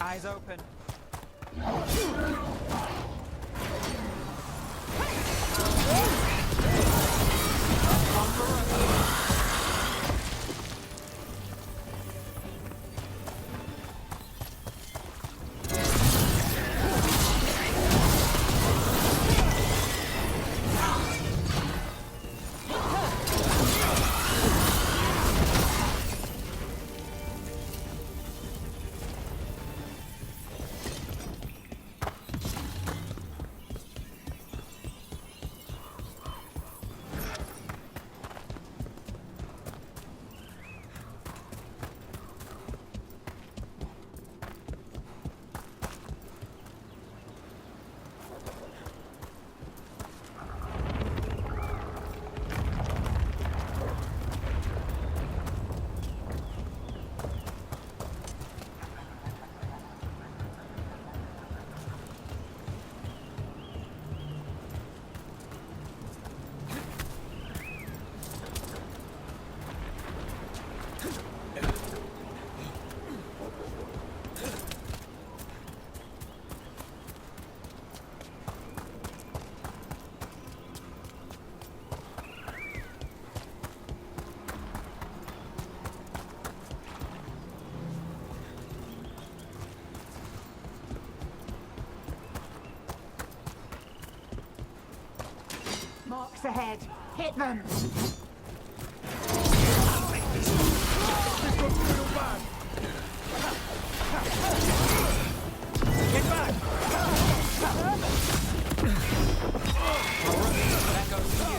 Eyes open. Marks ahead. Hit them. Get back! That goes to you.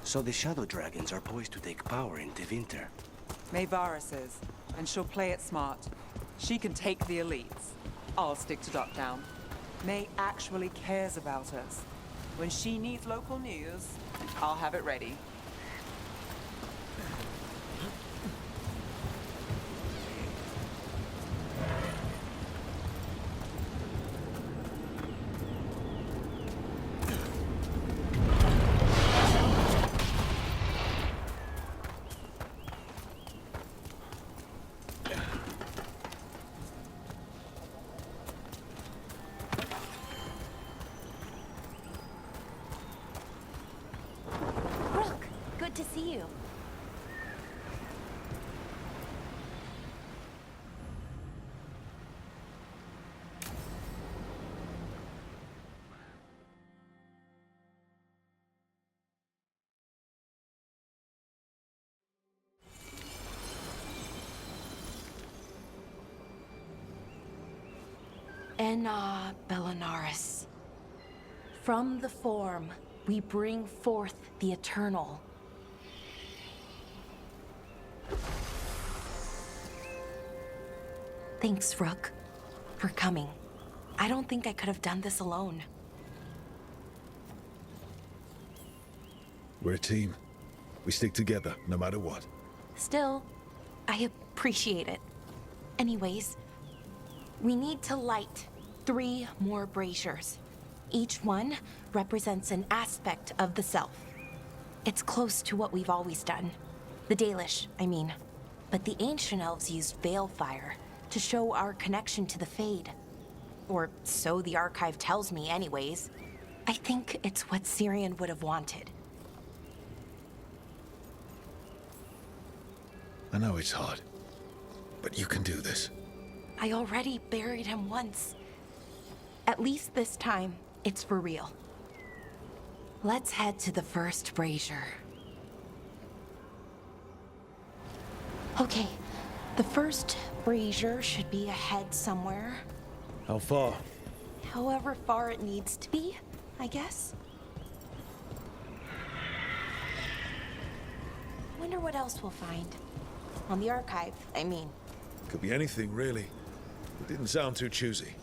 So the Shadow Dragons are poised to take power in Tevinter. Mayvaris is, and she'll play it smart. She can take the elites. I'll stick to Docktown. May actually cares about us. When she needs local news, I'll have it ready. Good to see you. Enna Bellinaris. From the form, we bring forth the eternal. Thanks, Rook, for coming. I don't think I could have done this alone. We're a team. We stick together, no matter what. Still, I appreciate it. Anyways, we need to light 3 more braziers. Each one represents an aspect of the self. It's close to what we've always done. The Dalish, I mean. But the ancient elves used veil fire to show our connection to the Fade. Or so the archive tells me anyways. I think it's what Syrian would have wanted. I know it's hard, but you can do this. I already buried him once. At least this time, it's for real. Let's head to the first brazier. Okay, the first brazier should be ahead somewhere. How far? However far it needs to be, I guess. Wonder what else we'll find. On the archive, I mean. Could be anything, really. It didn't sound too choosy.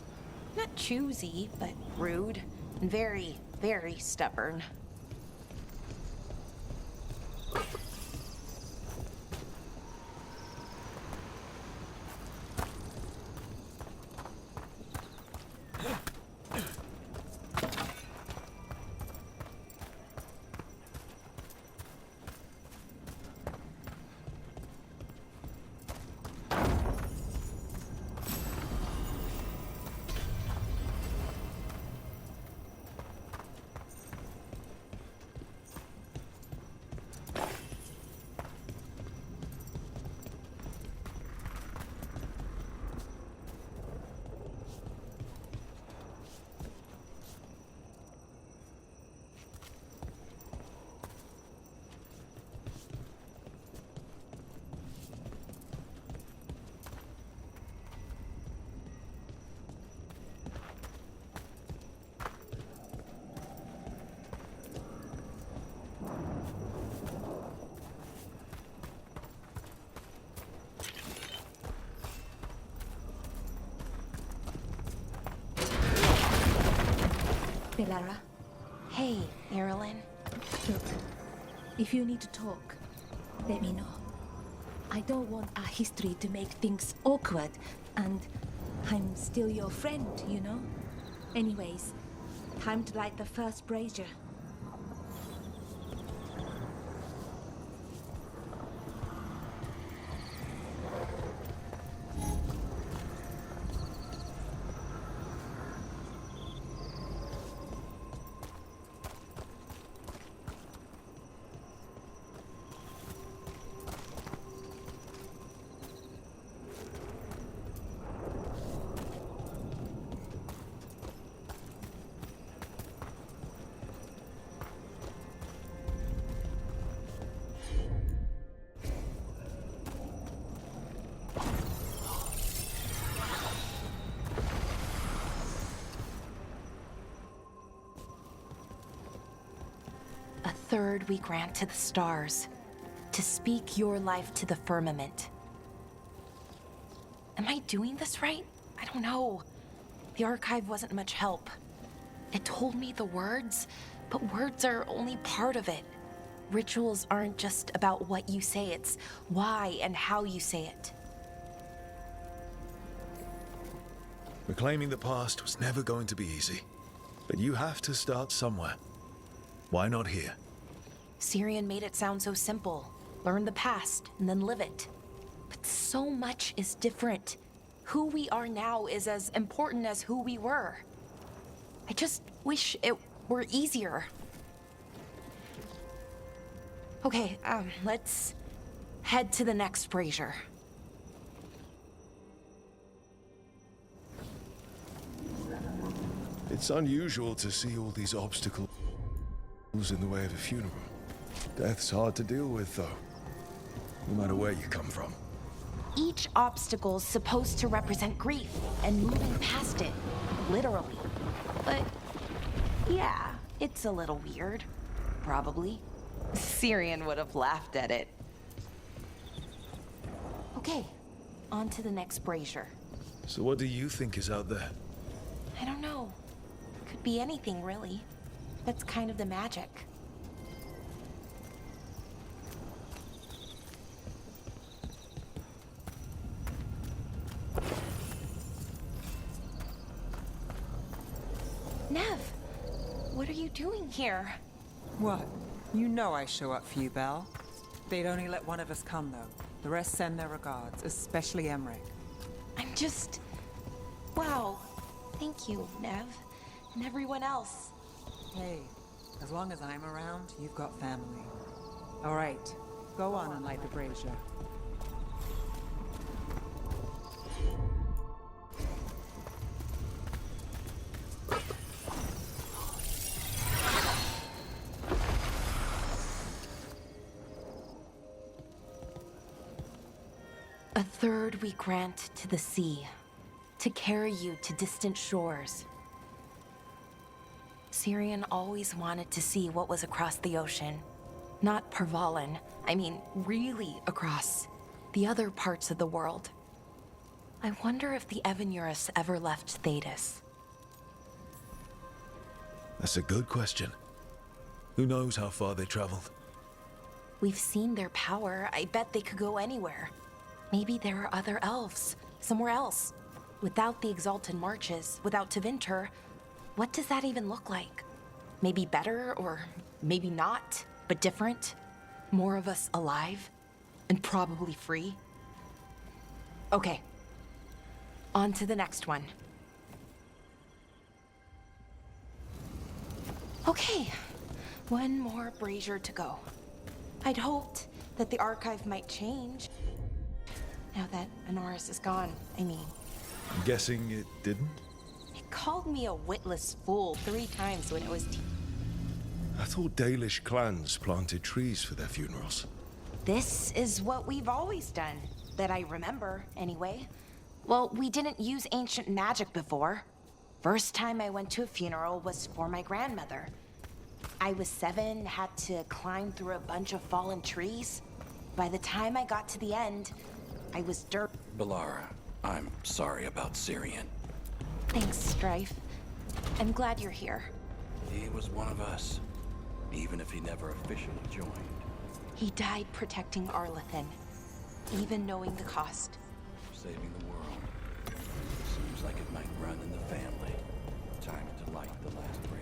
Not choosy, but rude. And very, very stubborn. Belara, Hey, Marilyn. look. If you need to talk, let me know. I don't want our history to make things awkward, and I'm still your friend, you know? Anyways, time to light the first brazier. A third we grant to the stars, to speak your life to the firmament. Am I doing this right? I don't know. The archive wasn't much help. It told me the words, but words are only part of it. Rituals aren't just about what you say, it's why and how you say it. Reclaiming the past was never going to be easy. But you have to start somewhere. Why not here? Syrian made it sound so simple. Learn the past and then live it. But so much is different. Who we are now is as important as who we were. I just wish it were easier. Okay, let's head to the next brazier. It's unusual to see all these obstacles in the way of a funeral. Death's hard to deal with, though, no matter where you come from. Each obstacle's supposed to represent grief and moving past it, literally. But yeah, it's a little weird. Probably. Syrian would have laughed at it. Okay, on to the next brazier. So what do you think is out there? I don't know. Could be anything, really. That's kind of the magic. Nev, what are you doing here? What? You know I show up for you, Belle. They'd only let one of us come, though. The rest send their regards, especially Emmerich. I'm just... Wow. Thank you, Nev. And everyone else. Hey, as long as I'm around, you've got family. All right, go on and light the brazier. A third we grant to the sea, to carry you to distant shores. Syrian always wanted to see what was across the ocean. Not Pervalin, I mean really across. The other parts of the world. I wonder if the Evanurus ever left Thetis. That's a good question. Who knows how far they traveled? We've seen their power. I bet they could go anywhere. Maybe there are other elves, somewhere else. Without the Exalted Marches, without Tevinter, what does that even look like? Maybe better, or maybe not, but different? More of us alive? And probably free? Okay. On to the next one. Okay. One more brazier to go. I'd hoped that the archive might change. Now that Anaris is gone, I mean. I'm guessing it didn't? It called me a witless fool 3 times when it was... I thought Dalish clans planted trees for their funerals. This is what we've always done. That I remember, anyway. Well, we didn't use ancient magic before. First time I went to a funeral was for my grandmother. I was 7, had to climb through a bunch of fallen trees. By the time I got to the end, I was dirt. Belara, I'm sorry about Syrian. Thanks, Strife. I'm glad you're here. He was one of us, even if he never officially joined. He died protecting Arlathan, even knowing the cost. Saving the world. Seems like it might run in the family. Time to light the last brazier.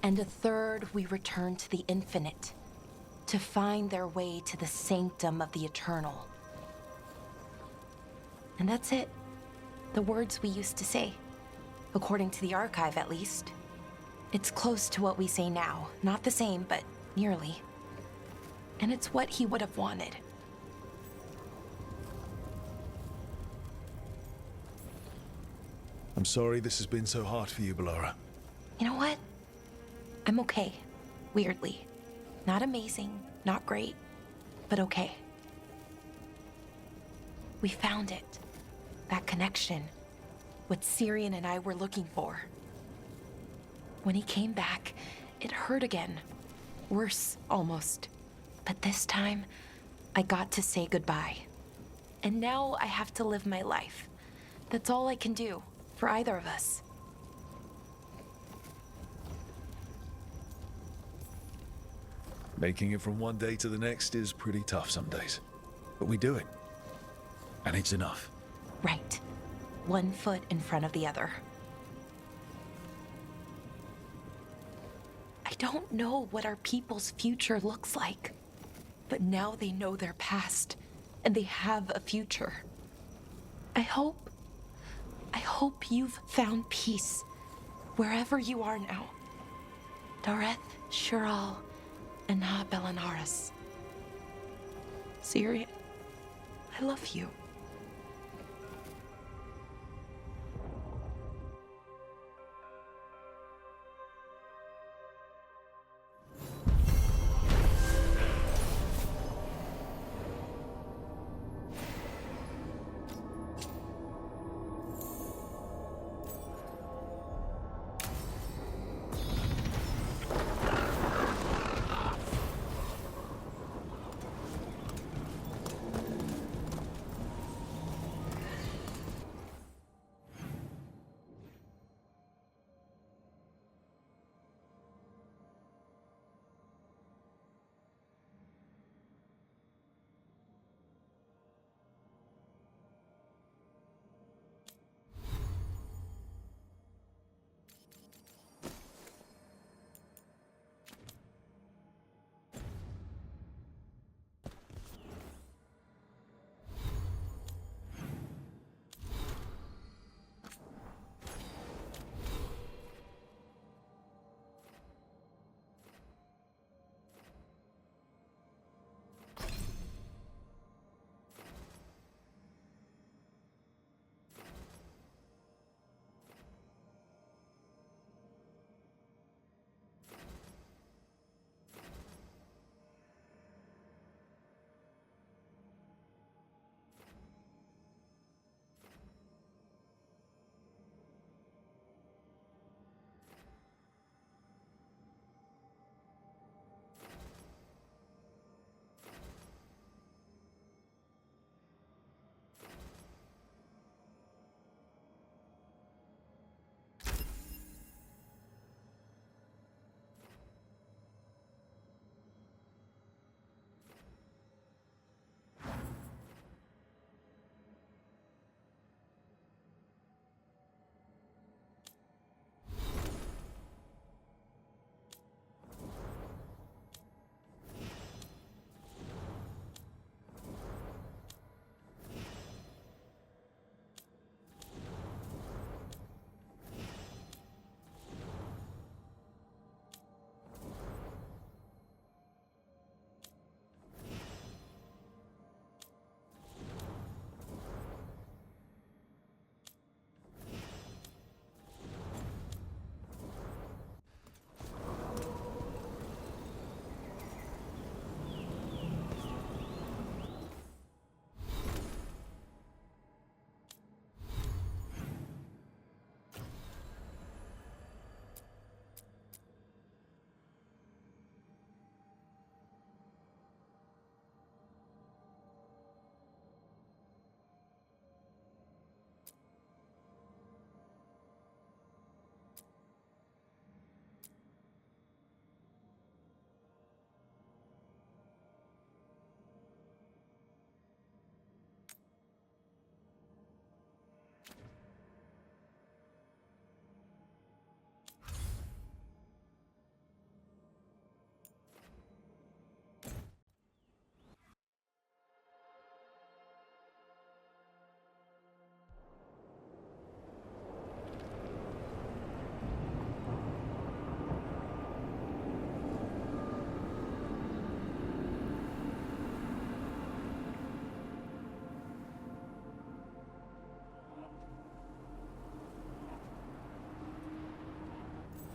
And a third we return to the infinite, to find their way to the sanctum of the eternal. And that's it. The words we used to say. According to the archive, at least. It's close to what we say now. Not the same, but nearly. And it's what he would have wanted. I'm sorry this has been so hard for you, Bellara. You know what? I'm okay. Weirdly. Not amazing, not great, but okay. We found it. That connection. What Syrian and I were looking for. When he came back, it hurt again. Worse, almost. But this time, I got to say goodbye. And now I have to live my life. That's all I can do, for either of us. Making it from one day to the next is pretty tough some days. But we do it. And it's enough. Right. One foot in front of the other. I don't know what our people's future looks like. But now they know their past, and they have a future. I hope you've found peace, wherever you are now. Dareth, Shural, and Ha Belanaris. Syrian, I love you.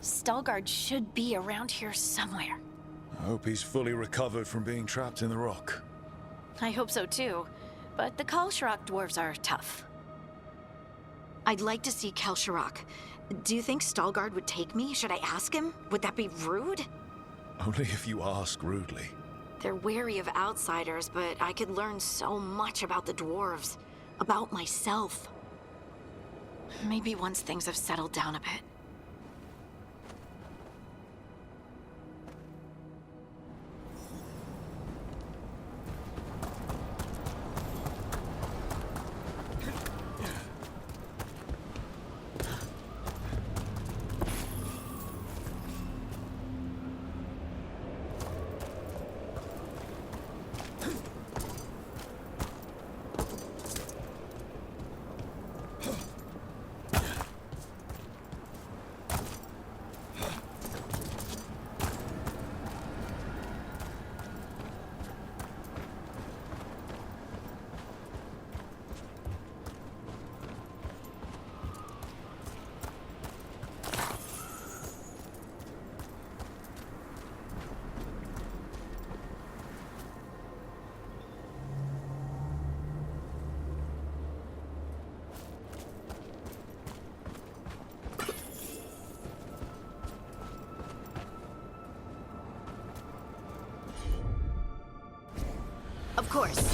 Stalgard should be around here somewhere. I hope he's fully recovered from being trapped in the rock. I hope so too, but the Kalsharok dwarves are tough. I'd like to see Kalsharok. Do you think Stalgard would take me? Should I ask him? Would that be rude? Only if you ask rudely. They're wary of outsiders, but I could learn so much about the dwarves. About myself. Maybe once things have settled down a bit. Of course.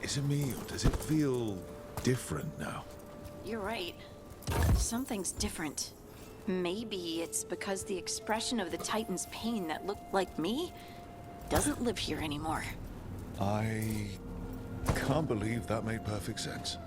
Is it me, or does it feel different now? You're right. Something's different. Maybe it's because the expression of the Titan's pain that looked like me doesn't live here anymore. I can't believe that made perfect sense.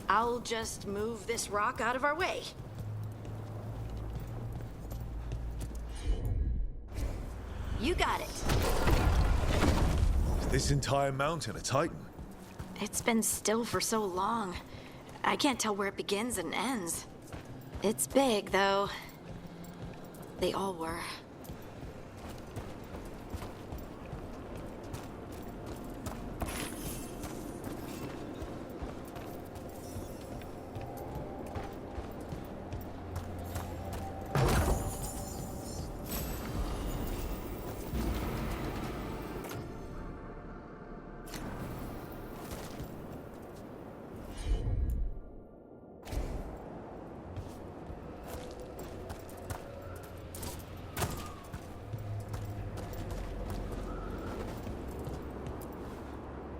I'll just move this rock out of our way. You got it. Is this entire mountain a Titan? It's been still for so long. I can't tell where it begins and ends. It's big, though. They all were.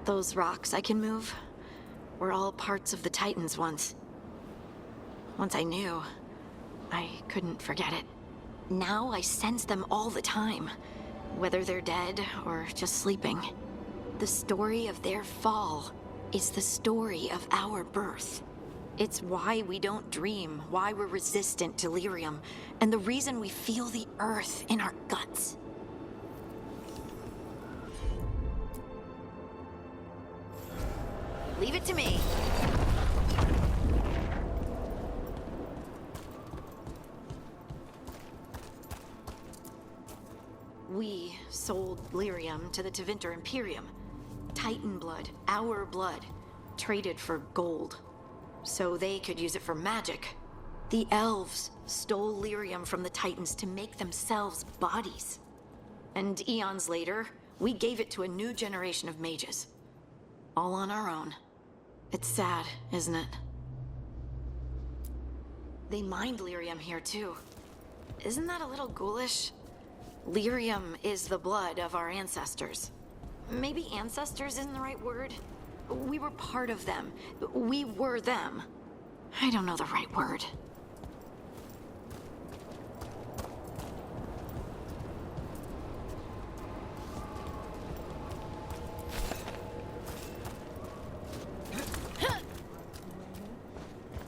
Those rocks I can move were all parts of the Titans once. Once I knew, I couldn't forget it. Now I sense them all the time, whether they're dead or just sleeping. The story of their fall is the story of our birth. It's why we don't dream, why we're resistant to lyrium, and the reason we feel the earth in our guts. Leave it to me. We sold lyrium to the Tevinter Imperium. Titan blood, our blood, traded for gold. So they could use it for magic. The elves stole lyrium from the Titans to make themselves bodies. And eons later, we gave it to a new generation of mages. All on our own. It's sad, isn't it? They mined lyrium here too. Isn't that a little ghoulish? Lyrium is the blood of our ancestors. Maybe ancestors isn't the right word. We were part of them. We were them. I don't know the right word.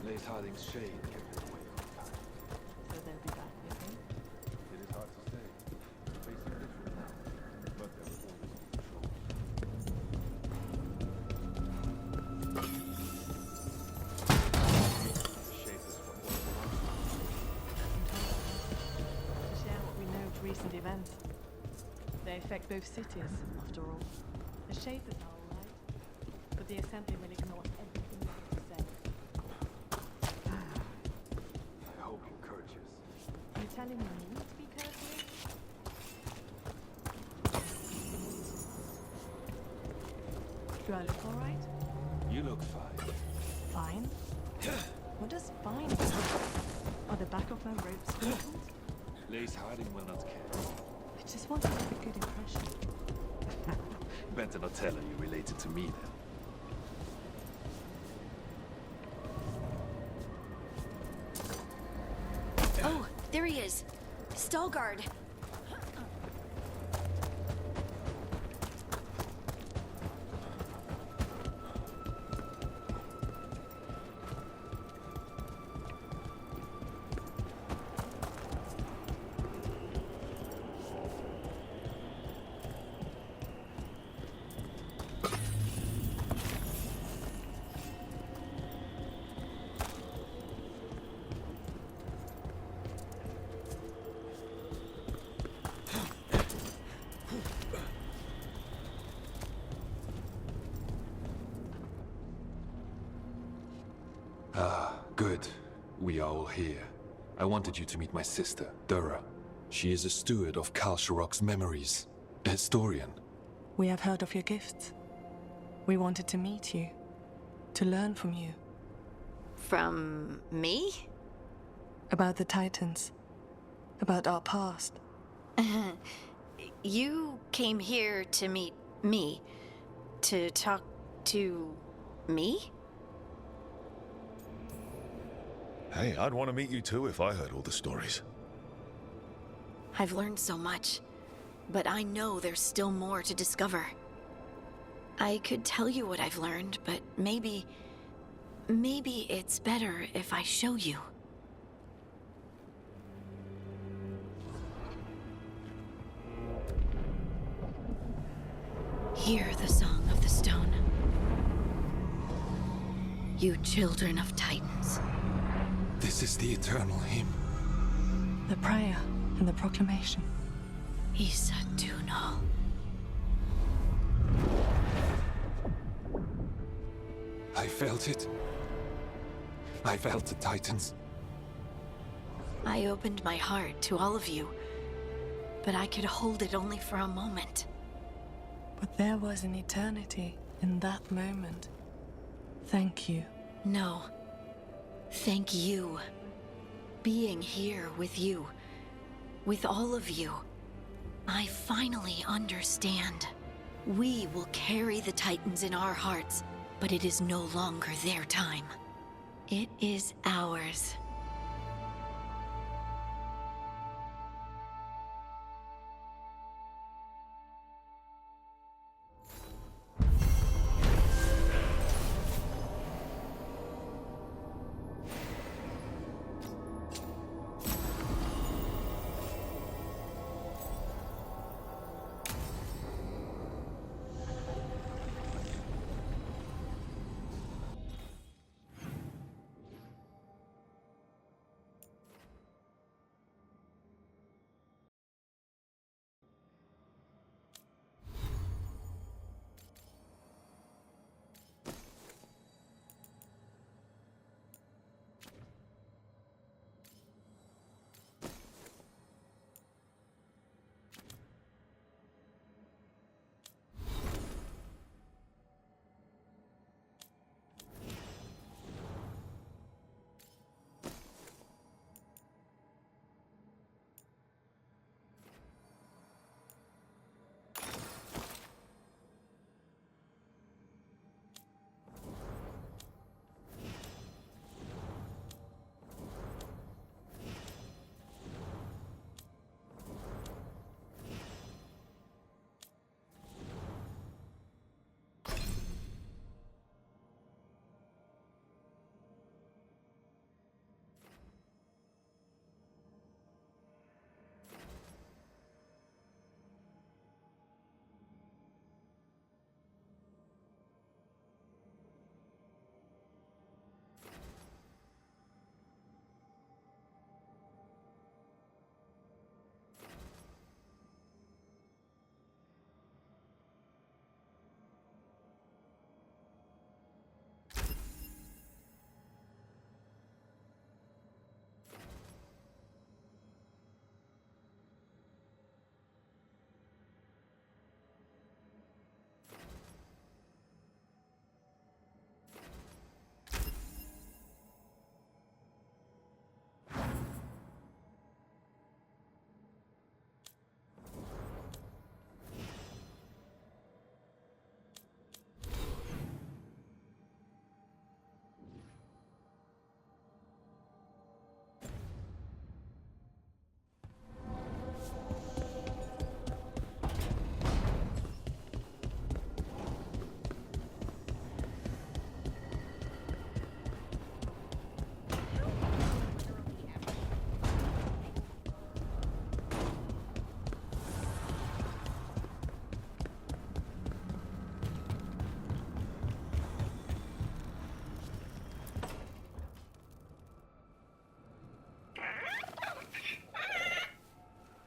Lace Harding's shade kept it away from time. So they'll be back, you think? It is hard to say. Facing different now, but they're always in control. Shade is from all To share what we know of recent events. They affect both cities, after all. The Shapers are all right, but the Assembly will ignore everything you have to say. I hope you're courteous. Are you telling me to be courteous? Do I look all right? You look fine. Fine? What does fine mean? Are the back of my ropes wrinkled? Lace Harding will not care. I just want to make a good impression. Better not tell her you related to me then. Oh, there he is. Stalgard. Good. We are all here. I wanted you to meet my sister, Dura. She is a steward of Kalsharok's memories. A historian. We have heard of your gifts. We wanted to meet you, to learn from you. From me? About the Titans, about our past. You came here to meet me. To talk to me? Hey, I'd want to meet you too if I heard all the stories. I've learned so much, but I know there's still more to discover. I could tell you what I've learned, but maybe it's better if I show you. Hear the song of the stone. You children of Titans. This is the eternal hymn. The prayer and the proclamation. Isa Tunal. I felt it. I felt the Titans. I opened my heart to all of you, but I could hold it only for a moment. But there was an eternity in that moment. Thank you. No. Thank you. Being here with you, with all of you, I finally understand. We will carry the Titans in our hearts, but it is no longer their time. It is ours.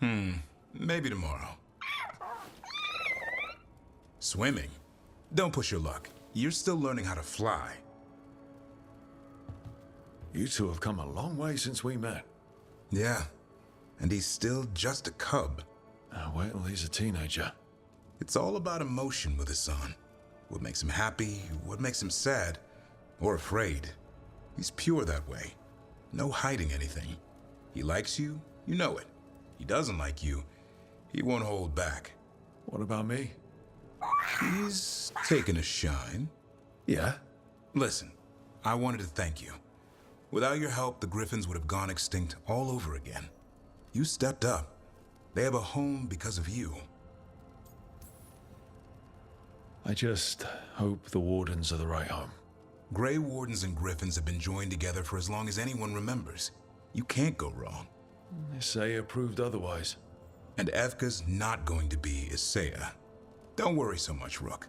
Maybe tomorrow. Swimming? Don't push your luck. You're still learning how to fly. You two have come a long way since we met. Yeah, and he's still just a cub. Wait till he's a teenager. It's all about emotion with his son. What makes him happy, what makes him sad, or afraid. He's pure that way. No hiding anything. He likes you, you know it. He doesn't like you, he won't hold back. What about me? He's taken a shine. Yeah? Listen, I wanted to thank you. Without your help, the Griffins would have gone extinct all over again. You stepped up. They have a home because of you. I just hope the Wardens are the right home. Grey Wardens and Griffins have been joined together for as long as anyone remembers. You can't go wrong. Isaiah proved otherwise. And Ethka's not going to be Isaiah. Don't worry so much, Rook.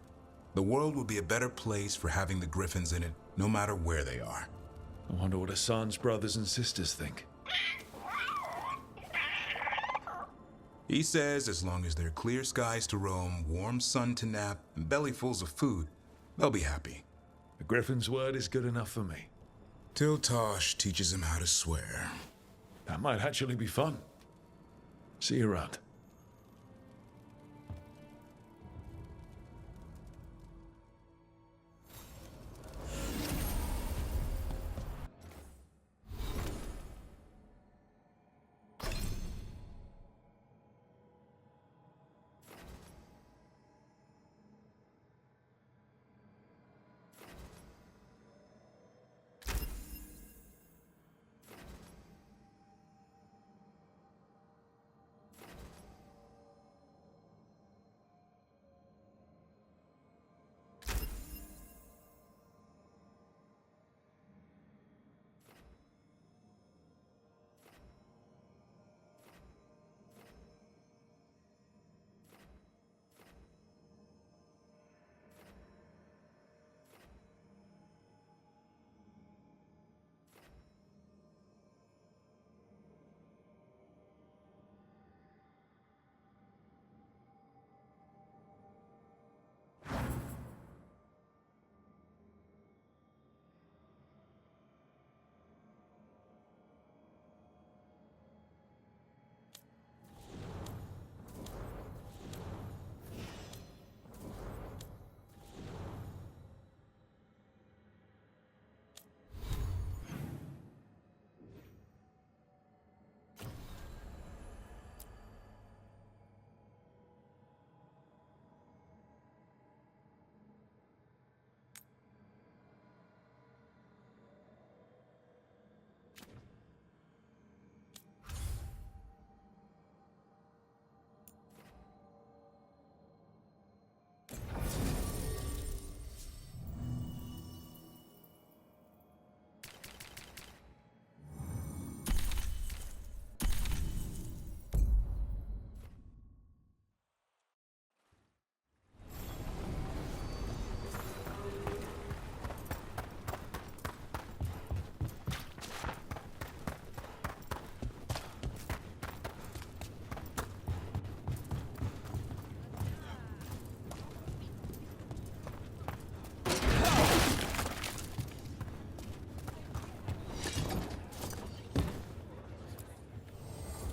The world will be a better place for having the Griffins in it, no matter where they are. I wonder what Hassan's brothers and sisters think. He says as long as there are clear skies to roam, warm sun to nap, and bellyfuls of food, they'll be happy. The Griffin's word is good enough for me. Till Tosh teaches him how to swear. That might actually be fun. See you around.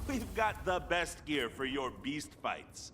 We've got the best gear for your beast fights.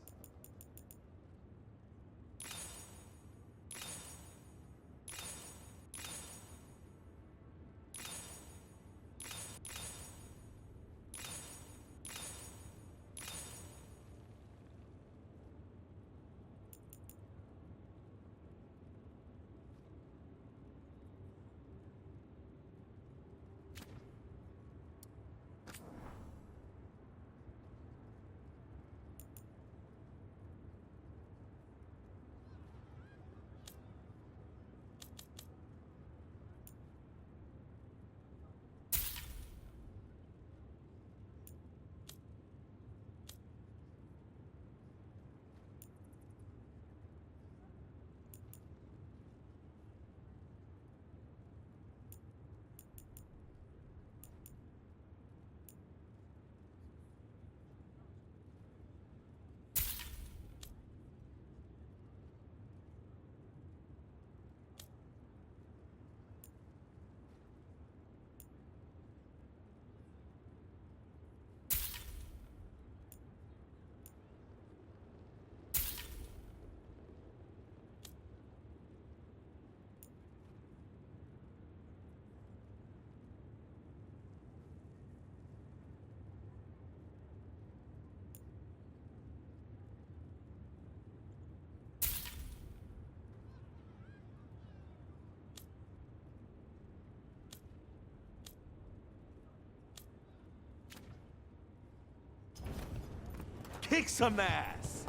kick some ass!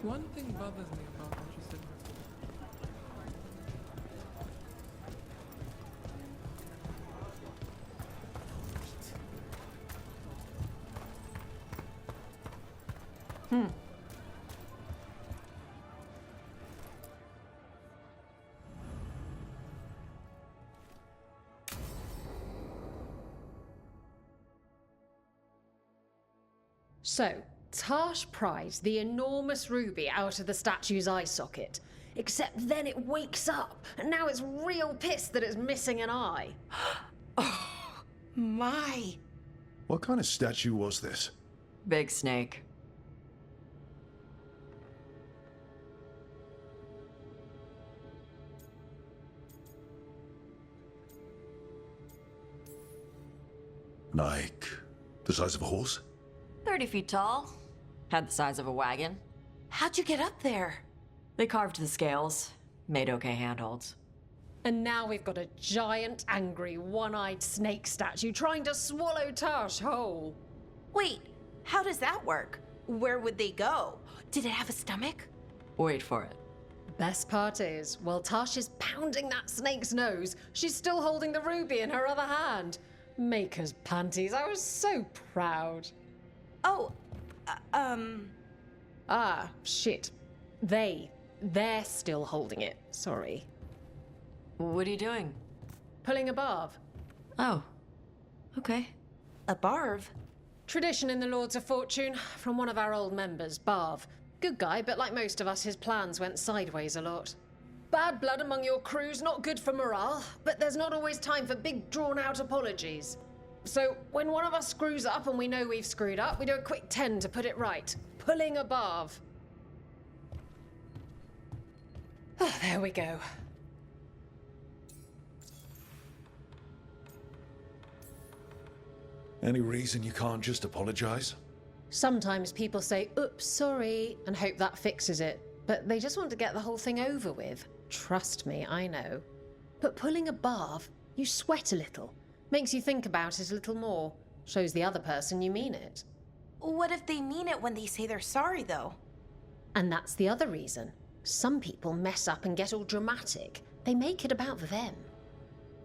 One thing bothers me about what you said before. So, Tash pries the enormous ruby out of the statue's eye socket. Except then it wakes up, and now it's real pissed that it's missing an eye. Oh, my. What kind of statue was this? Big snake. Like, the size of a horse? 30 feet tall. Had the size of a wagon. How'd you get up there? They carved the scales. Made okay handholds. And now we've got a giant, angry, one-eyed snake statue trying to swallow Tash whole. Wait, how does that work? Where would they go? Did it have a stomach? Wait for it. Best part is, while Tash is pounding that snake's nose, she's still holding the ruby in her other hand. Maker's panties, I was so proud. Oh, Ah, shit. They're still holding it, sorry. What are you doing? Pulling a barb. Oh. Okay. a barv? Tradition in the Lords of Fortune, from one of our old members, Barv. Good guy, but like most of us, his plans went sideways a lot. Bad blood among your crew's not good for morale, but there's not always time for big, drawn-out apologies. So, when one of us screws up and we know we've screwed up, we do a quick 10 to put it right. Pulling a barv. Oh, there we go. Any reason you can't just apologize? Sometimes people say, oops, sorry, and hope that fixes it. But they just want to get the whole thing over with. Trust me, I know. But pulling a barv, you sweat a little. Makes you think about it a little more. Shows the other person you mean it. What if they mean it when they say they're sorry, though? And that's the other reason. Some people mess up and get all dramatic. They make it about them.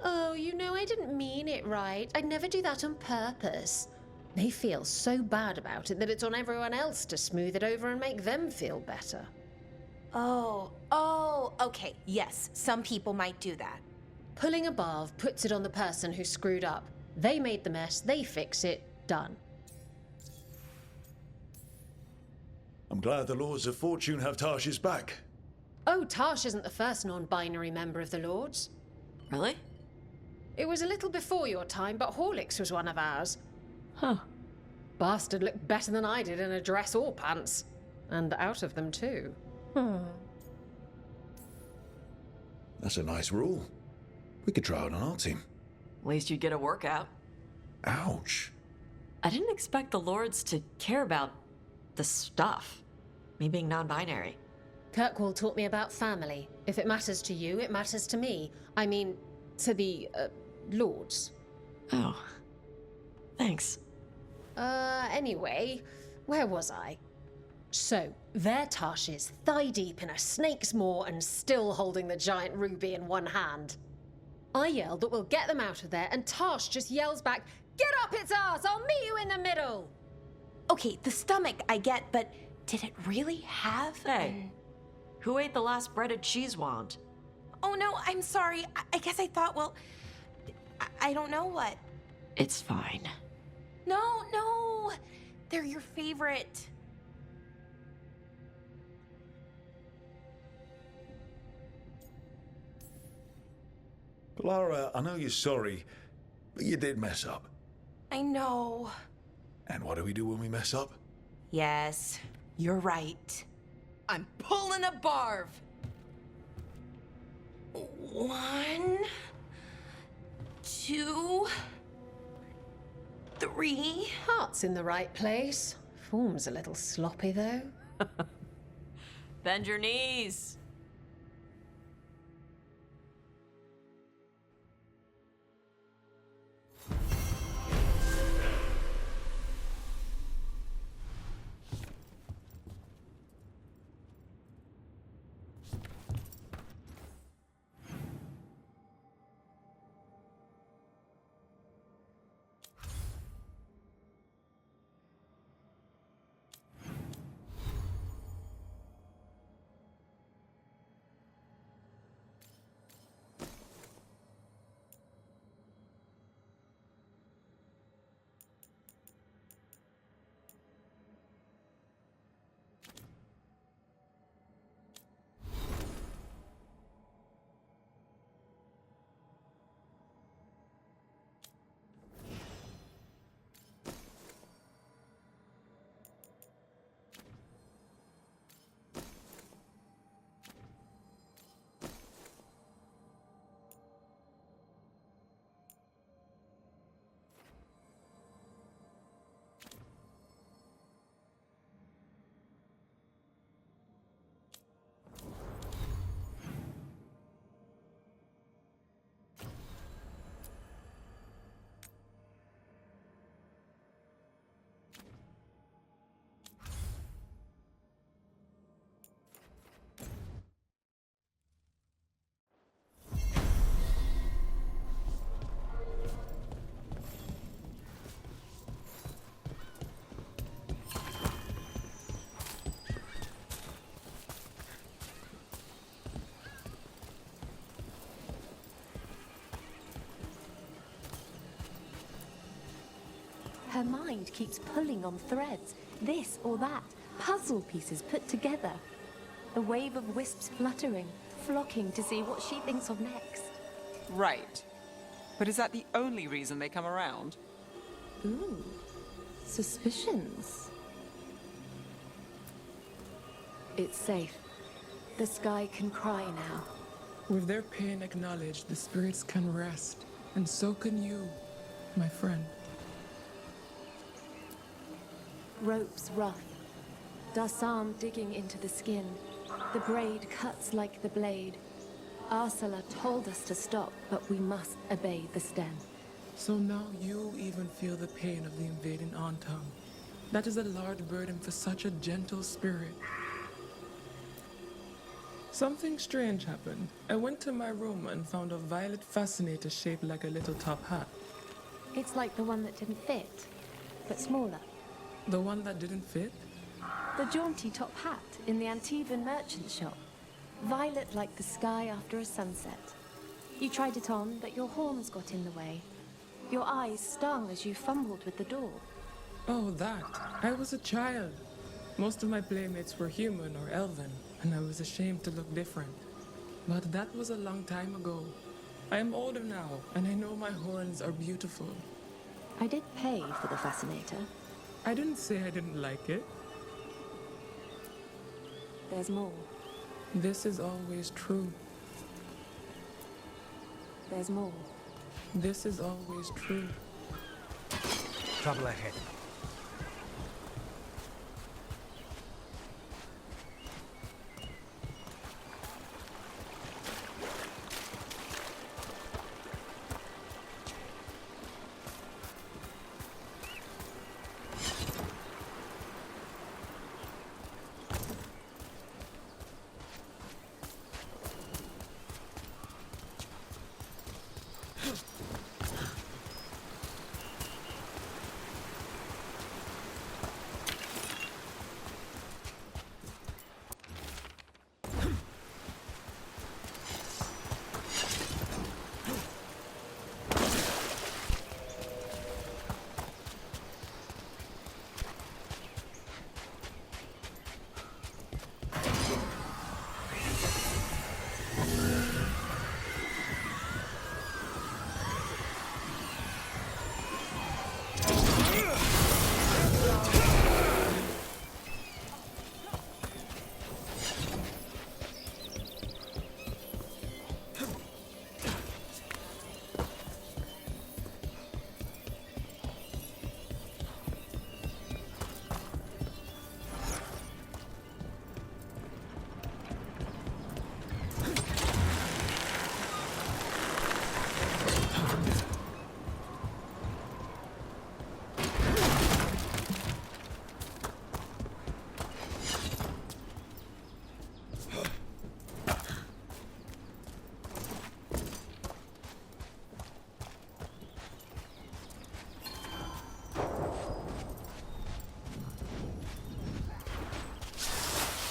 Oh, you know, I didn't mean it right. I'd never do that on purpose. They feel so bad about it that it's on everyone else to smooth it over and make them feel better. Oh, okay, yes, some people might do that. Pulling a barv puts it on the person who screwed up. They made the mess, they fix it, done. I'm glad the Lords of Fortune have Tarsh's back. Oh, Tarsh isn't the first non-binary member of the Lords. Really? It was a little before your time, but Horlicks was one of ours. Huh. Bastard looked better than I did in a dress or pants. And out of them, too. That's a nice rule. We could try it on our team. At least you'd get a workout. Ouch. I didn't expect the Lords to care about the stuff. Me being non-binary. Kirkwall taught me about family. If it matters to you, it matters to me. I mean, to the, Lords. Oh. Thanks. Anyway, where was I? So, there Tash is, thigh-deep in a snake's maw and still holding the giant ruby in one hand. I yell that we'll get them out of there, and Tash just yells back, "Get up its arse! I'll meet you in the middle!" Okay, the stomach I get, but did it really have Hey, who ate the last breaded cheese wand? Oh no, I'm sorry. I guess I thought, well, I don't know what. It's fine. No, they're your favorite. Lara, I know you're sorry, but you did mess up. I know. And what do we do when we mess up? Yes, you're right. I'm pulling a barv. 1, 2, 3. Heart's in the right place. Form's a little sloppy, though. Bend your knees. Her mind keeps pulling on threads, this or that, puzzle pieces put together. A wave of wisps fluttering, flocking to see what she thinks of next. Right. But is that the only reason they come around? Ooh, suspicions. It's safe. The sky can cry now. With their pain acknowledged, the spirits can rest. And so can you, my friend. Ropes rough. Darsam digging into the skin. The braid cuts like the blade. Arsala told us to stop, but we must obey the stem. So now you even feel the pain of the invading Antam. That is a large burden for such a gentle spirit. Something strange happened. I went to my room and found a violet fascinator shaped like a little top hat. It's like the one that didn't fit, but smaller. The one that didn't fit? The jaunty top hat in the Antivan merchant shop. Violet like the sky after a sunset. You tried it on, but your horns got in the way. Your eyes stung as you fumbled with the door. Oh, that. I was a child. Most of my playmates were human or elven, and I was ashamed to look different. But that was a long time ago. I am older now, and I know my horns are beautiful. I did pay for the fascinator. I didn't say I didn't like it. There's more. This is always true. There's more. This is always true. Trouble ahead.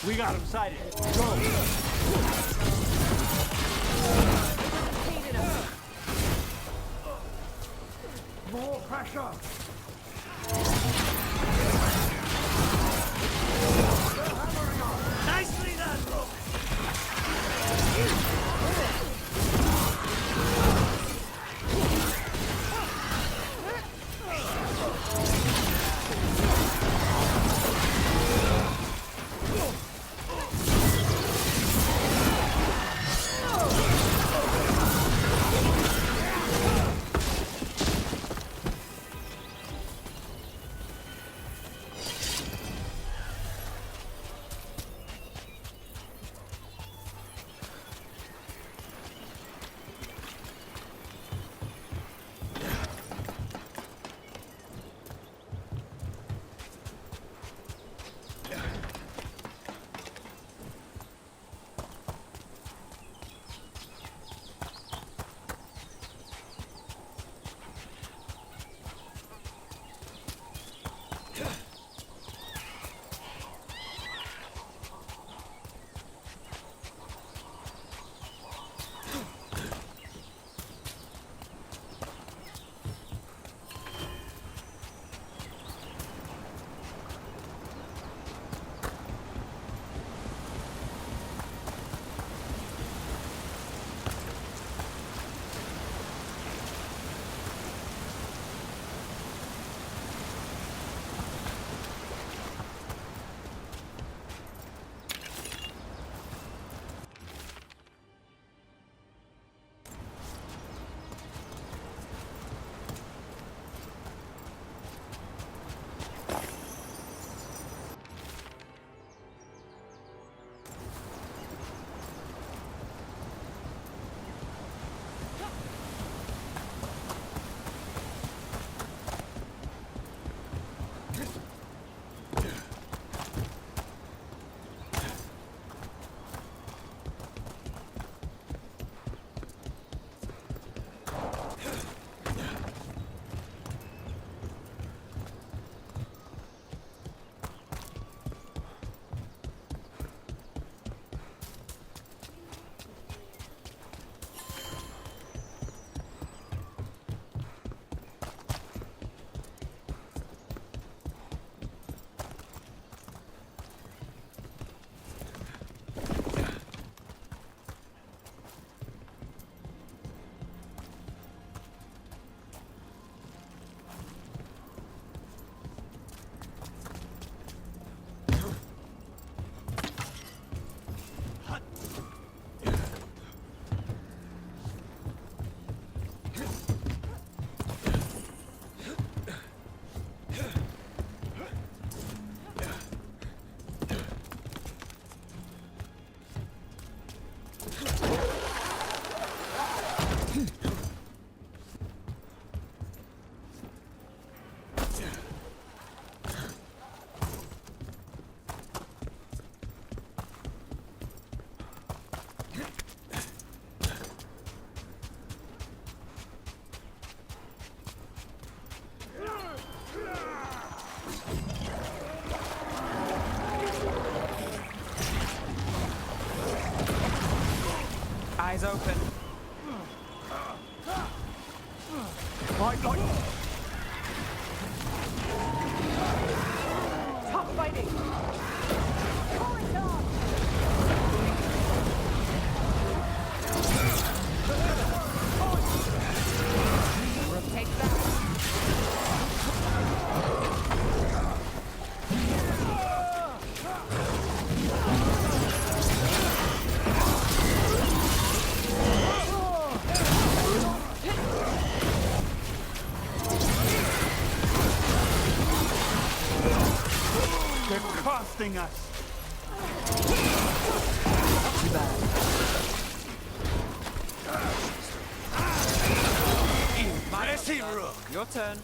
We got him sighted. Go! More pressure! Nicely done, Rook! Eyes open. Like... Tough fighting! Take that! They're costing us. Too bad. Your turn.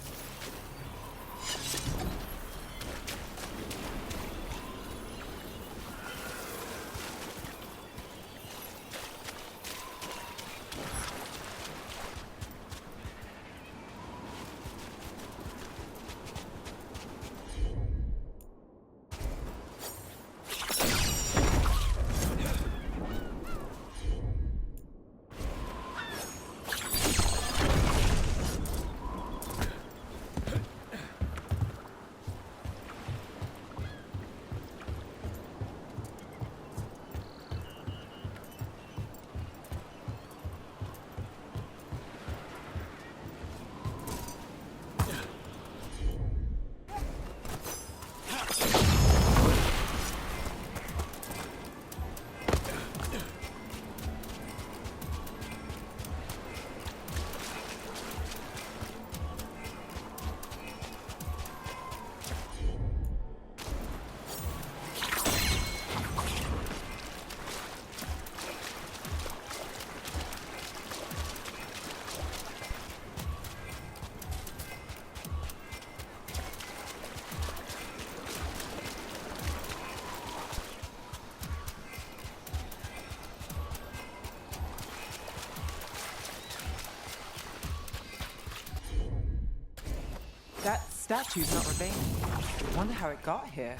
That statue's not remaining. Wonder how it got here.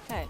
Hey.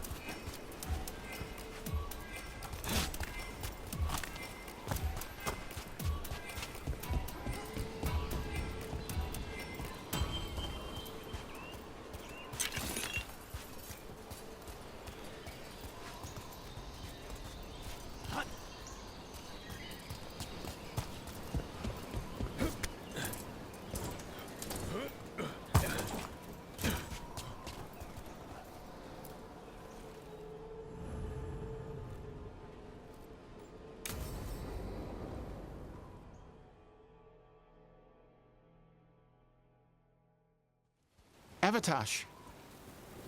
Avatosh.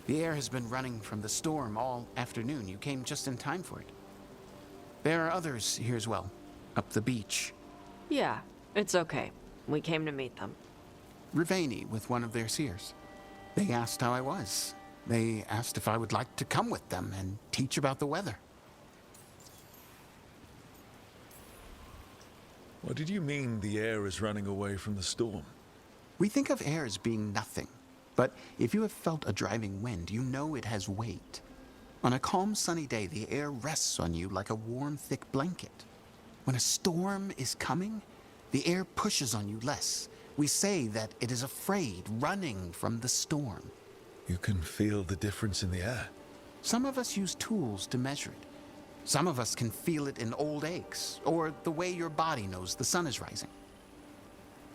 The air has been running from the storm all afternoon. You came just in time for it. There are others here as well, up the beach. Yeah, it's okay. We came to meet them. Riveni with one of their seers. They asked how I was. They asked if I would like to come with them and teach about the weather. What did you mean the air is running away from the storm? We think of air as being nothing. But if you have felt a driving wind, you know it has weight. On a calm, sunny day, the air rests on you like a warm, thick blanket. When a storm is coming, the air pushes on you less. We say that it is afraid, running from the storm. You can feel the difference in the air. Some of us use tools to measure it. Some of us can feel it in old aches, or the way your body knows the sun is rising.